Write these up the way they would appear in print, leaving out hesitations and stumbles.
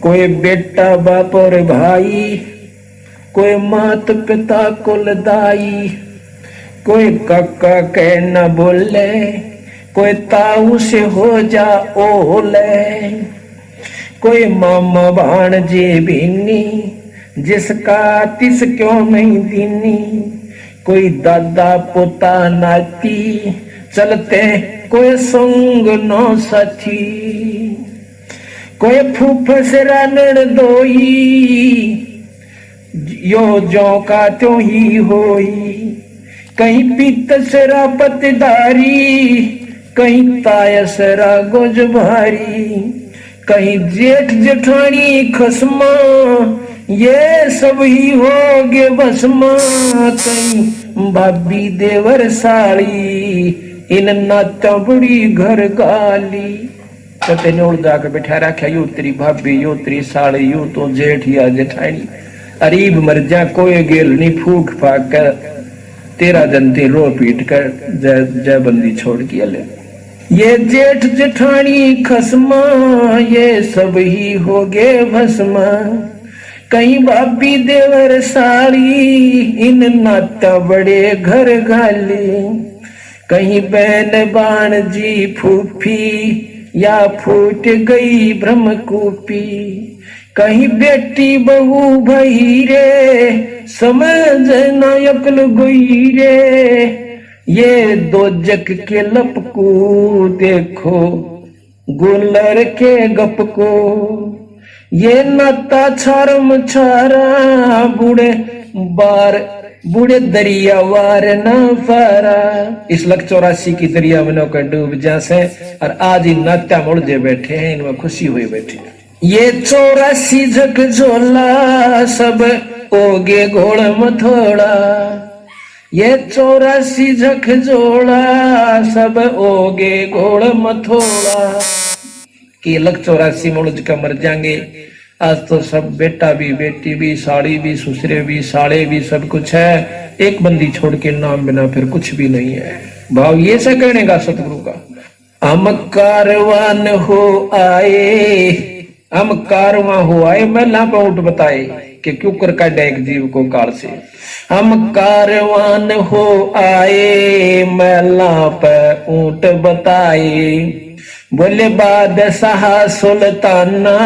कोई बेटा बाप और भाई, कोई मात पिता कुल दाई, कोई काका कह न बोले, कोई ताऊ से हो जा ओले, कोई मामा भाणजे बीनी, जिसका तिस क्यों नहीं दीनी, कोई दादा पोता नाती, चलते कोई संग नो साथी, कोई फूफस रानड़ दोई, यो जो का त्यों ही होई, कहीं पीतसरा पतदारी, कहीं तायसरा गोज भारी, कहीं जेठ जेठानी खसमा, ये सब ही होगे भस्मा, कहीं भाभी देवर साड़ी, इन नाता बड़ी घर गाली। कते ने उड़ जाकर बैठा रखा, यू तेरी भाभी, यू तेरी साड़ी, यू तो जेठ या जेठानी, अरीब मर जा कोई गेल नहीं, फूक फाक कर तेरा जनती रो पीट कर जय जय बंदी छोड़ के ले। ये जेठ जेठानी खसमा, ये सब ही हो गे भस्मा, कहीं भाभी देवर साड़ी, इन नाता बड़े घर गाली, कहीं बहन बाण जी फूफी, या फूट गई ब्रह्मकूपी, कहीं बेटी बहू भई रे, समझ न अकल गोई रे, ये दो जग के लप को देखो, गुलर के गप को, ये नाता छारम छारा, बूढ़े दरिया वार न फारा। इस लख 84 की दरिया में नौकर डूब जासे, और आज ही नात्या मुड़ जे बैठे हैं, इनमें खुशी हुई बैठे। ये 84 झकझोला, सब ओगे घोड़ मथोड़ा, ये 84 झकझोला, सब ओगे घोड़ मथोड़ा, कि लख 84 मुड़ का मर जाएंगे। आज तो सब बेटा भी, बेटी भी, साड़ी भी, ससुरे भी, साले भी, सब कुछ है, एक बंदी छोड़ के नाम बिना फिर कुछ भी नहीं है। भाव ये से कहने का सतगुरु का, हम कारवान हो आए, हम कारवां हो आए, महला पे ऊँट बताए कि क्यों कर काटा एक जीव को काल से। हम कारवान हो आए, महला पे ऊँट बताए, बोले बादशाह सुल्ताना,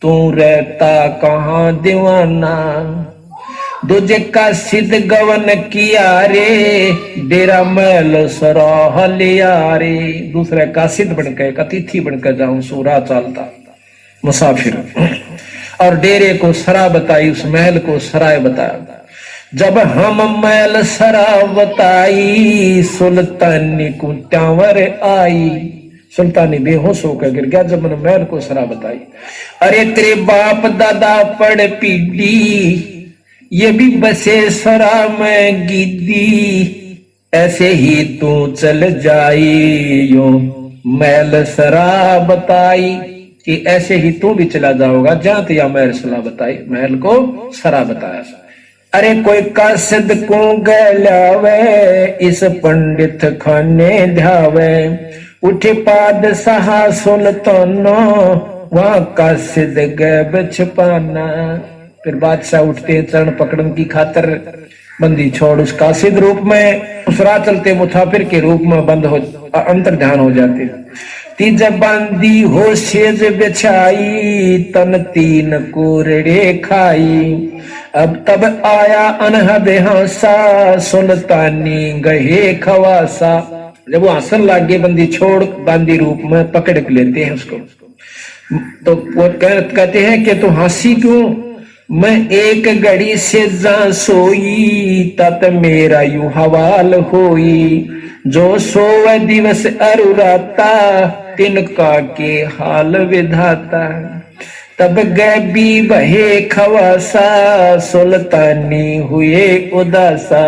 तू रहता कहाँ दीवाना, दूजे का सिद्ध गवन किया रे, डेरा महल सराह लिया रे। दूसरे का सिद्ध बनकर, अतिथि बनकर जाऊं, सूरा चालता मुसाफिर, और डेरे को सरा बताई, उस महल को सराय बताया। जब हम महल सरा बताई, सुल्तानी को टावर आई, सुल्तानी बेहोश होकर गिर गया जब मैंने महल को सरा बताई। अरे तेरे बाप दादा पढ़ पीढ़ी, ये भी बसे सरा में गिद्दी, ऐसे ही तू चल जाई, यो महल सरा बताई, कि ऐसे ही तू भी चला जाओगा जहां या महल सरा बताई, महल को सरा बताया। अरे कोई कासिद को गलावे, इस पंडित खाने ध्यावे, उठे पादशाह सुल्ताना, वहां कासिद गैब छुपाना। फिर बादशाह उठते चरण पकड़न की खातर, बंदी छोड़ उस कासिद रूप में, उस राह चलते मुसाफिर के रूप में बंद हो, अंतर ध्यान हो जाते। तीज बांधी हो सेज बिछाई, तन तीन कोरड़े खाई, अब तब आया अनहद हासा, सुल्तानी गहे खवासा। जब वो हंसन लागे, बंदी छोड़ बांदी रूप में पकड़ लेते हैं उसको, तो वो कहते हैं कि तू हंसी क्यों, मैं एक घड़ी से जा सोई, तत मेरा यू हवाल होई, जो सोवे दिवस अरुराता, तिनका के हाल विधाता। तब गैबी बहे खवासा, सुल्तानी हुए उदासा,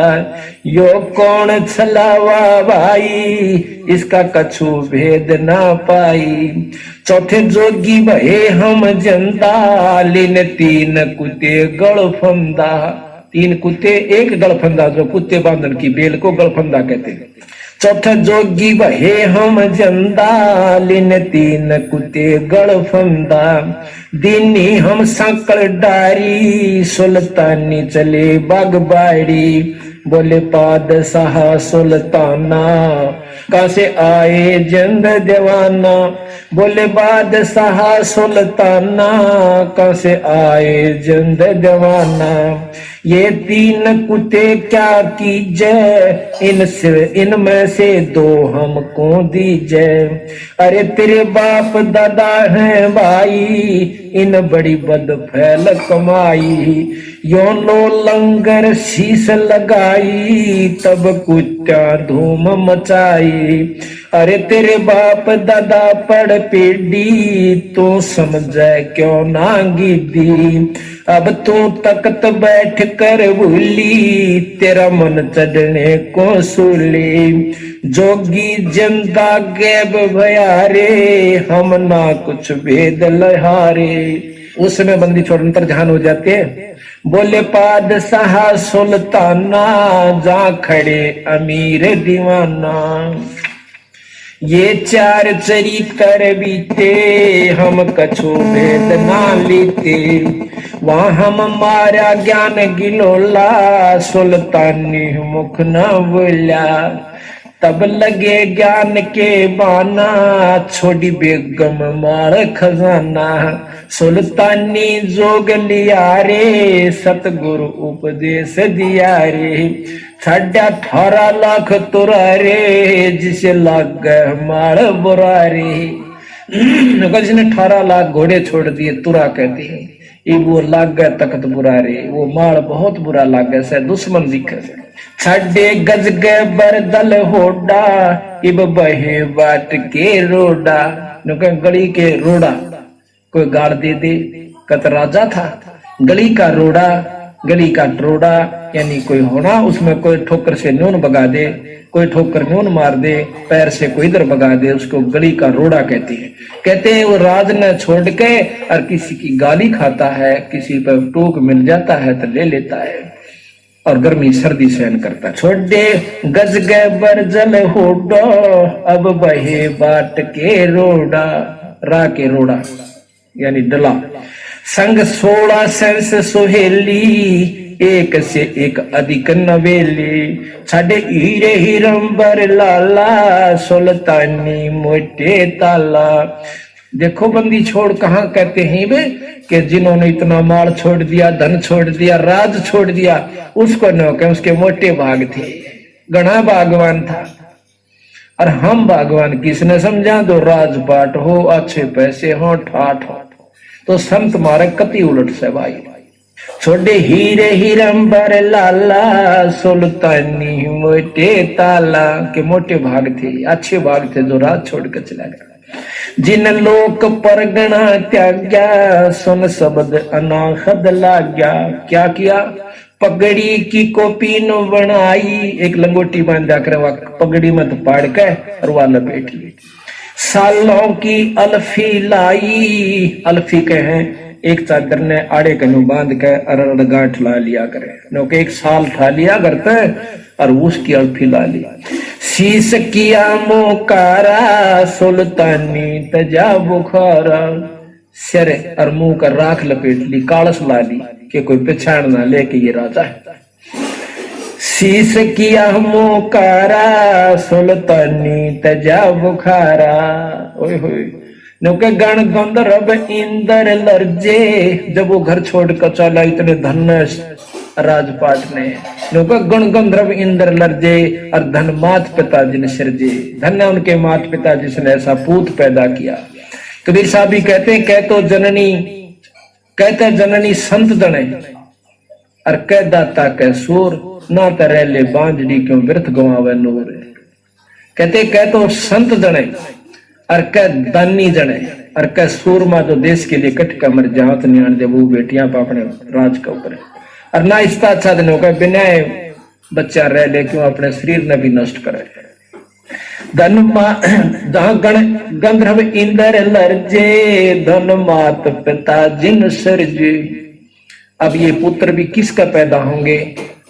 यो कौन छलावा भाई, इसका कछु भेद ना पाई। चौथे जोगी बहे हम जनता, लिन तीन कुत्ते गड़फंदा, तीन कुत्ते एक गड़फंदा, जो कुत्ते बांधन की बेल को गड़फंदा कहते हैं। चौथा जोगी बहे हम जंदा लिन तीन कुते गड़ फंदा दीनी हम सांकल डारी सुल्तानी चले बागबाड़ी बोले पादशाह सुल्ताना कहाँ से आए जंद दीवाना बोले बादशाह सुल्ताना कहाँ से आए जंद दीवाना ये तीन कुत्ते क्या कीजे इनमें से दो हमको दीजे अरे तेरे बाप दादा हैं भाई इन बड़ी बद फैल कमाई यो लो लंगर शीश लगाई तब कुत्ता धूम मचाई अरे तेरे बाप दादा पड़ पेडी तो समझे क्यों ना गिदी अब तू तख्त बैठ कर भूली तेरा मन चढ़ने को सूली जोगी जिंदा गैब भयारे हम ना कुछ भेद लहारे उसमें बंदी छोड़ अंतर ध्यान हो जाते हैं बोले पादशाह सुल्ताना जा खड़े अमीर दीवाना ये चार चरित्र बीते हम कछु भेद ना लेते वहां हम मारा ज्ञान गिलोला सुल्तानी मुख न बोला तब लगे ज्ञान के बाना छोड़ी बेगम मार खजाना सुल्तानी जोग लिया रे सतगुरु उपदेश दिया रे 18.5 तुरा रे जिसे लग गए मार बुरा रे जिसने 18 लाख घोड़े छोड़ दिए तुरा कहते हैं ये वो लाग गए तख्त बुरा रे वो माल बहुत बुरा लाग गया से दुश्मन दिखे छड़े गज गए बरदल होडा इब बहे बाट के रोडा गली के रोडा कोई गाड़ दे कत राजा था गली का रोडा गली का टरोडा यानी कोई होना उसमें कोई ठोकर से नून बगा दे कोई ठोकर नून मार दे पैर से कोई इधर बगा दे उसको गली का रोडा कहते हैं वो राज न छोड़ के और किसी की गाली खाता है किसी पर टोक मिल जाता है तो ले लेता है और गर्मी सर्दी सहन करता छोड़े गज गए बरजल होडो अब बहे बाट के रोडा रा के रोडा यानी डला संग 16 सेंस सुहेली एक से एक अधिक नवेली छड़े हीरे हिरंबर लाला सुल्तानी मोटे ताला देखो बंदी छोड़ कहाँ कहते हैं वे कि जिन्होंने इतना माल छोड़ दिया धन छोड़ दिया राज छोड़ दिया उसको न के उसके मोटे भाग थे गणा भागवान था और हम भगवान किसने समझा दो राजपाट हो अच्छे पैसे हो ठाठ हो तो संत मारे कति उलट से भाई छोड़े हीरे हिरंबर लाला सुल्तानी मोटे ताला के मोटे भाग थे अच्छे भाग थे जो राज छोड़ कर चला गया जिन लोक परगना त्याग्या सुन शब्द अनाहद लाग्या क्या किया पगड़ी की कॉपी न बनाई एक लंगोटी बांधा कर पगड़ी मत पाड़ के और वह लपेटी सालों की अल्फी लाई अल्फी के हैं एक चादर ने आड़े कनु बांध के अरड़ गांठ ला लिया करे नो के एक साल ठा लिया करते और उसकी अल्फी ला ली शीश किया मोकारा सुल्तानी तजा बुखारा सिर और मुंह का राख लपेट ली कालस ला ली कि कोई पहचान ना ले कि ये राजा है शीश किया मोकारा सुल्तानी तजा बुखारा ओए होए नौके गण गंधर्व इंदर लर्जे जब वो घर छोड़ कर चला इतने धन्य राजपाट ने नौका गण गंधर्व इंदर लर्जे और धन मात पिता जिन सिरजे धन्य उनके मात पिता जिसने ऐसा पूत पैदा किया कबीर साहब भी कहते हैं कहते जननी संत दने और कह दाता कह सूर ना तरह ले बांझड़ी क्यों व्यर्थ गवावे नूर कहते कह तो संत दने और कह दानी जने और कह सूरमा जो देश के लिए कट का मर जात नियाण दे वो बेटियां अपने राज का ऊपर और ना इसका अच्छा दिन होगा बिना बच्चा रह ले क्यों अपने शरीर ने भी नष्ट करे धन गंधर्व इंदर लर्जे धन मात पिता जिन सरजे अब ये पुत्र भी किसका पैदा होंगे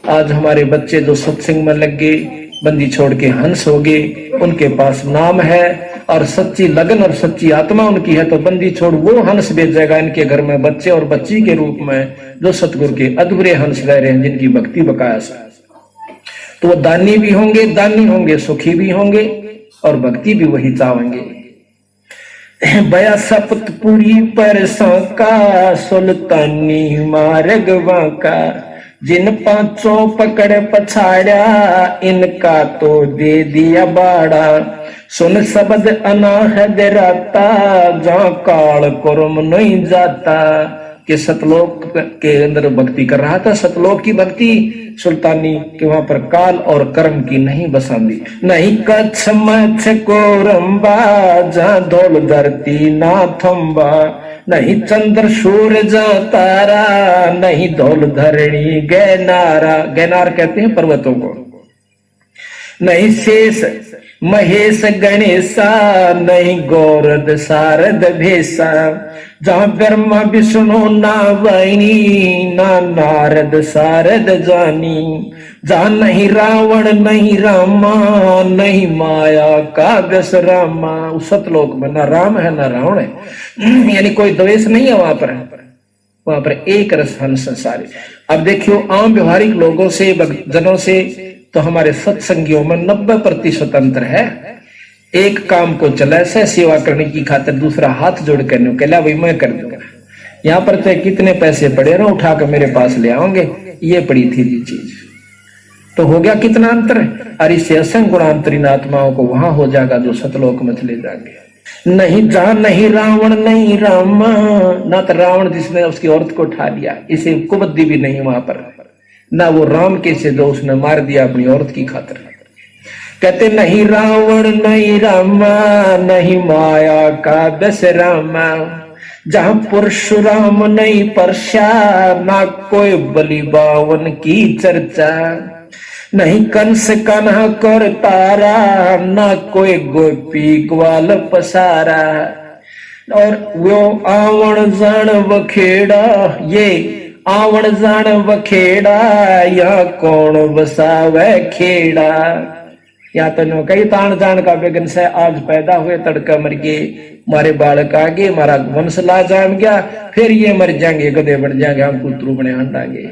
आज हमारे बच्चे जो सत्संग में लग गए बंदी छोड़ के हंस हो गए, उनके पास नाम है और सच्ची लगन और सच्ची आत्मा उनकी है, तो बंदी छोड़ वो हंस भेजेगा इनके घर में बच्चे और बच्ची के रूप में, जो सतगुरु के अधूरे हंस रह रहे हैं, जिनकी भक्ति बकाया। तो वो दानी भी होंगे, सुखी भी होंगे और भक्ति भी वही चाहेंगे। बया सपतपुरी पर का सुल्तानी मार्ग बांका, जिन पांचों पकड़ पछाड़ा इनका तो दे दिया बाड़ा। सुन शब्द अनाहद राता, जहाँ काल कुर्म नहीं जाता। कि सतलोक के अंदर भक्ति कर रहा था, सतलोक की भक्ति सुल्तानी के वहां पर काल और कर्म की नहीं बसांदी। नहीं कच्छ मच्छ को रंबा, जहाँ धोल धरती ना थम्बा। नहीं चंद्र सूरज तारा, नहीं धोल धरणी गैनारा। गैनार कहते हैं पर्वतों को। नहीं शेष महेश गणेशा, नहीं गौरद शारद भेषा। जहाँ ब्रह्मा विष्णु ना वाणी, ना नारद शारद जानी। जहाँ नहीं रावण नहीं रामा, नहीं माया का दस रामा। उस सतलोक में ना राम है ना रावण है, यानी कोई द्वेष नहीं है वहां पर एक रस हंस संसारी। अब देखियो आम व्यवहारिक लोगों से जनों से तो हमारे सत्संगियों में 90% अंतर है। एक काम को चला से सेवा करने की खातिर, दूसरा हाथ जोड़ करने कहला भाई मैं कर दूंगा। यहाँ पर तो कितने पैसे पड़े ना, उठा कर मेरे पास ले आओगे, ये पड़ी थी जी चीज। तो हो गया कितना अंतर है। और इससे असंग गुणांतरीन आत्माओं को वहां हो जाएगा जो सतलोक में चले जाएंगे। नहीं जहां नहीं रावण नहीं रामा, ना तो रावण जिसने उसकी औरत को उठा लिया, इसे कुबुद्धि भी नहीं वहां पर, ना वो राम के से जो उसने मार दिया अपनी औरत की खातिर। कहते नहीं रावण नहीं रामा, नहीं माया का दस रामा। जहां परशुराम नहीं परशा, ना कोई बलि बावन की चर्चा। नहीं कंस कान्हा कर तारा, ना कोई गोपी ग्वाल पसारा। और वो आवण जान बखेड़ा, ये आवण जान बखेड़ा, या कौन बसावे खेड़ा। या तो नो कई तान जान का बेगन से आज पैदा हुए तड़का मर गए, मारे बालक आगे मारा वंश ला जाम गया, फिर ये मर जाएंगे गधे बढ़ जाएंगे, हम पुत्रु बने हंडागे।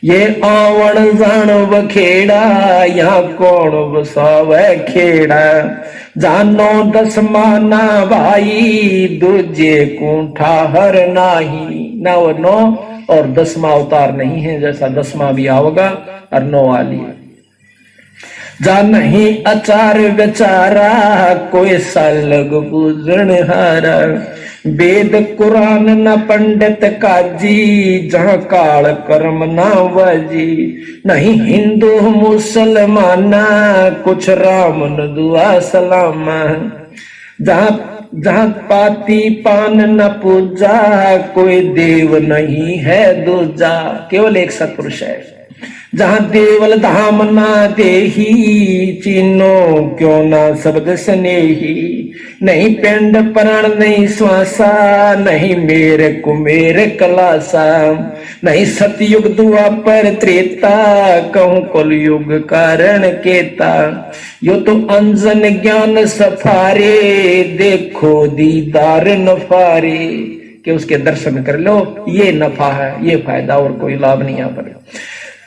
ये आवण जान बखेड़ा, या कौन बसावे खेड़ा। जानो दसमाना भाई, दूजे कूठा हर नाही। ना वो 9 और 10वां अवतार नहीं है, जैसा 10वां भी आओगा और 9 वाली। जा नहीं अचार बेचारा, कोई सालग पूजन हारा। वेद कुरान न पंडित काजी, जहाँ काल कर्म ना बाजी। नहीं हिंदू मुसलमाना, कुछ राम न दुआ सलामा। जहाँ पाती पान न पूजा, कोई देव नहीं है दूजा। केवल एक सत्पुरुष है। जहाँ देवल धाम ना देही, चीनो क्यों ना शब्द स्नेही। नहीं पिंड प्राण नहीं श्वासा, नहीं मेरे कुमेर कलासा। नहीं सतयुग द्वापर त्रेता, कहूं कलयुग कारण केता। यो तो अंजन ज्ञान सफारे, देखो दीदार नफारे। कि उसके दर्शन कर लो, ये नफा है, ये फायदा, और कोई लाभ नहीं यहाँ पर।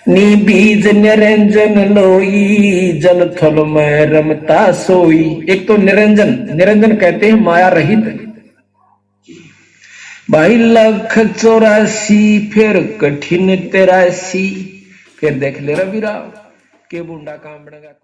नी बीज निरंजन लोई, जल थल में रमता सोई। एक तो निरंजन, निरंजन कहते हैं माया रहित। भाई 1,84 फिर कठिन 83, फिर देख ले रविराव के बूंदा काम बनेगा।